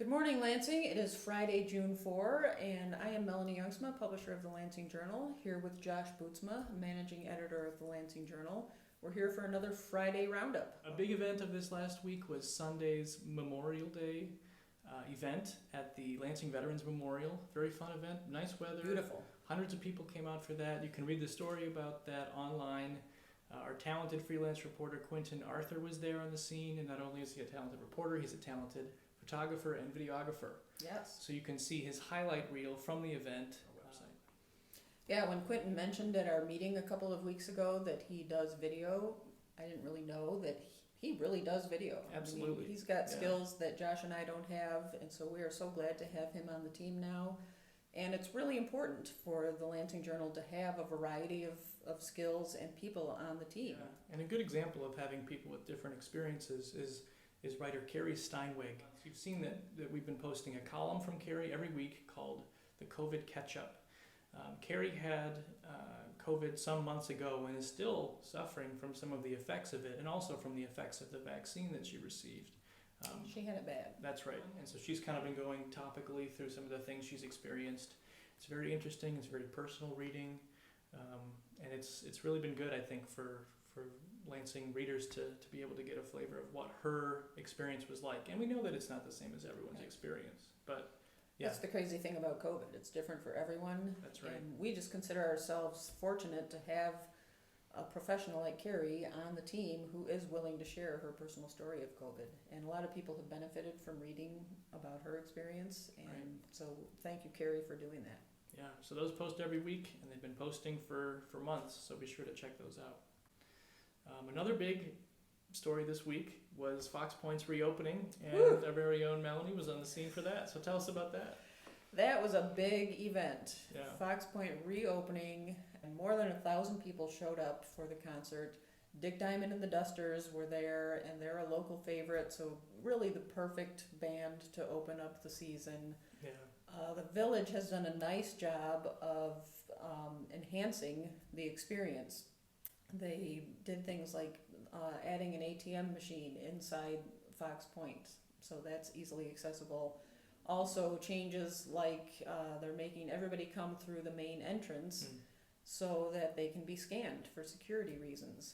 Good morning, Lansing. It is Friday, June 4, and I am Melanie Youngsma, publisher of the Lansing Journal, here with Josh Bootsma, managing editor of the Lansing Journal. We're here for another Friday Roundup. A big event of this last week was Sunday's Memorial Day event at the Lansing Veterans Memorial. Very fun event, nice weather. Beautiful. Hundreds of people came out for that. You can read the story about that online. Our talented freelance reporter Quentin Arthur was there on the scene, and not only is he a talented reporter, he's a talented photographer and videographer. Yes. So you can see his highlight reel from the event on our website. Yeah, when Quentin mentioned at our meeting a couple of weeks ago that he does video, I didn't really know that he really does video. Absolutely. I mean, he's got skills that Josh and I don't have, and so we are so glad to have him on the team now. And it's really important for the Lansing Journal to have a variety of skills and people on the team. Yeah. And a good example of having people with different experiences is writer Carrie Steinwig. You've seen that we've been posting a column from Carrie every week called The COVID Catch-Up. Carrie had COVID some months ago and is still suffering from some of the effects of it and also from the effects of the vaccine that she received. She had it bad. That's right. And so she's kind of been going topically through some of the things she's experienced. It's very interesting. It's very personal reading. And it's really been good, I think, for Lansing readers to be able to get a flavor of what her experience was like. And we know that it's not the same as everyone's experience. But yeah. That's the crazy thing about COVID. It's different for everyone. That's right. And we just consider ourselves fortunate to have a professional like Carrie on the team who is willing to share her personal story of COVID. And a lot of people have benefited from reading about her experience. And so thank you, Carrie, for doing that. Yeah, so those post every week, and they've been posting for months, so be sure to check those out. Another big story this week was Fox Point's reopening, and our very own Melanie was on the scene for that. So tell us about that. That was a big event. Yeah. Fox Point reopening, and more than 1,000 people showed up for the concert. Dick Diamond and the Dusters were there, and they're a local favorite, so really the perfect band to open up the season. Yeah. The Village has done a nice job of enhancing the experience. They did things like adding an ATM machine inside Fox Point, so that's easily accessible. Also changes like they're making everybody come through the main entrance so that they can be scanned for security reasons.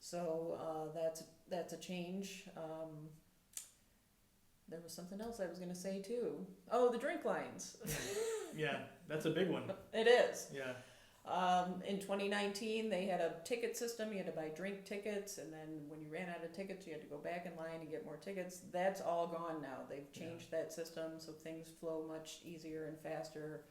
So that's a change. There was something else I was going to say too. Oh, the drink lines. Yeah, that's a big one. It is. Yeah. In 2019, they had a ticket system. You had to buy drink tickets, and then when you ran out of tickets, you had to go back in line and get more tickets. That's all gone now. They've changed that system, so things flow much easier and faster.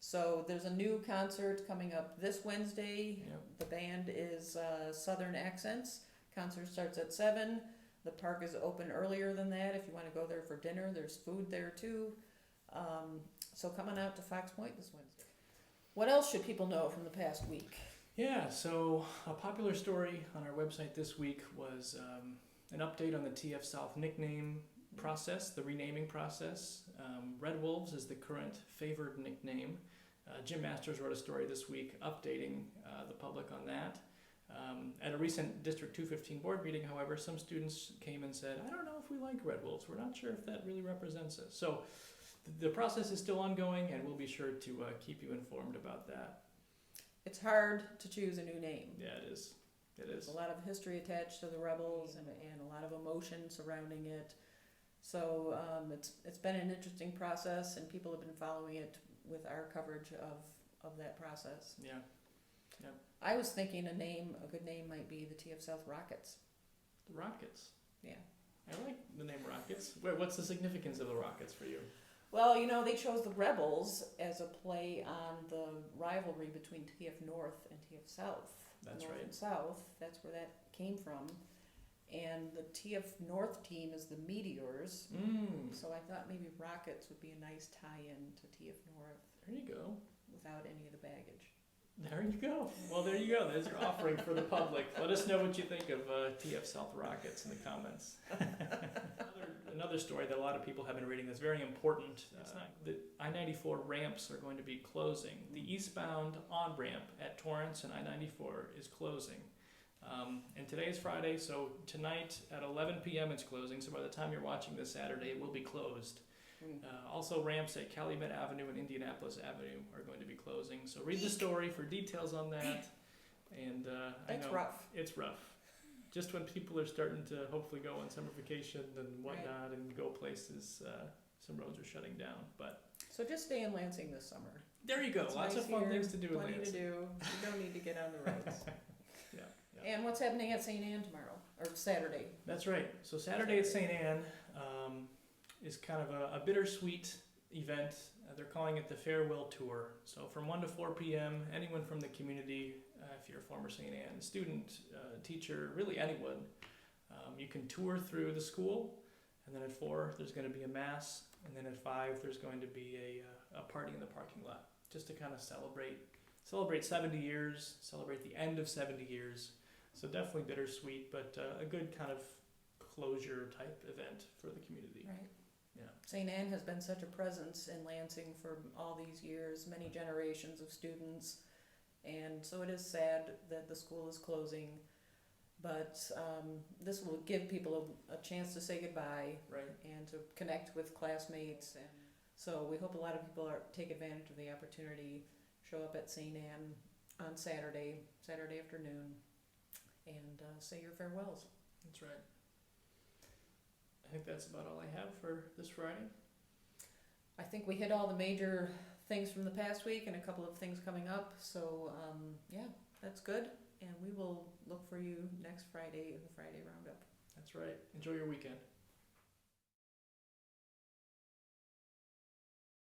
So there's a new concert coming up this Wednesday. Yep. The band is Southern Accents. Concert starts at 7. The park is open earlier than that. If you want to go there for dinner, there's food there too. So come on out to Fox Point this Wednesday. What else should people know from the past week? Yeah, so a popular story on our website this week was an update on the TF South nickname process, the renaming process. Red Wolves is the current favored nickname. Jim Masters wrote a story this week updating the public on that. At a recent District 215 board meeting, however, some students came and said, I don't know if we like Red Wolves. We're not sure if that really represents us. So the process is still ongoing, and we'll be sure to keep you informed about that. It's hard to choose a new name. Yeah, it is. It There's is. a lot of history attached to the Rebels and a lot of emotion surrounding it. So it's been an interesting process, and people have been following it with our coverage of that process. Yeah. Yeah. I was thinking a good name might be the TF South Rockets. The Rockets. Yeah. I like the name Rockets. What's the significance of the Rockets for you? Well, they chose the Rebels as a play on the rivalry between TF North and TF South. That's North right. and South, that's where that came from. And the TF North team is the Meteors. So I thought maybe Rockets would be a nice tie-in to TF North. There you go. Without any of the baggage. There you go. Well, there you go. There's your offering for the public. Let us know what you think of TF South Rockets in the comments. Another story that a lot of people have been reading that's very important. The I-94 ramps are going to be closing. The eastbound on-ramp at Torrance and I-94 is closing. And today is Friday, so tonight at 11 p.m. it's closing. So by the time you're watching this Saturday, it will be closed. Also, ramps at Calumet Avenue and Indianapolis Avenue are going to be closing. So read the story for details on that. And I That's know rough. it's rough. Just when people are starting to hopefully go on summer vacation and whatnot and go places, some roads are shutting down. But So just stay in Lansing this summer. there you go. It's Lots nice of fun here, things to do in plenty to Lansing. do. You don't need to get on the roads. Yeah. And what's happening at St. Anne tomorrow, or Saturday? That's right. So Saturday at St. Anne is kind of a bittersweet event. They're calling it the Farewell Tour. So from 1 to 4 p.m., anyone from the community, if you're a former St. Anne student, teacher, really anyone, you can tour through the school. And then at 4, there's going to be a mass. And then at 5, there's going to be a party in the parking lot, just to kind of celebrate 70 years, celebrate the end of 70 years. So definitely bittersweet, but a good kind of closure type event for the community. Right. Yeah. St. Anne has been such a presence in Lansing for all these years, many generations of students. And so it is sad that the school is closing, but this will give people a chance to say goodbye, Right. and to connect with classmates. And so we hope a lot of people take advantage of the opportunity, show up at St. Anne on Saturday afternoon, and say your farewells. That's right. I think that's about all I have for this Friday. I think we hit all the major things from the past week and a couple of things coming up. So yeah, that's good. And we will look for you next Friday in the Friday Roundup. That's right. Enjoy your weekend.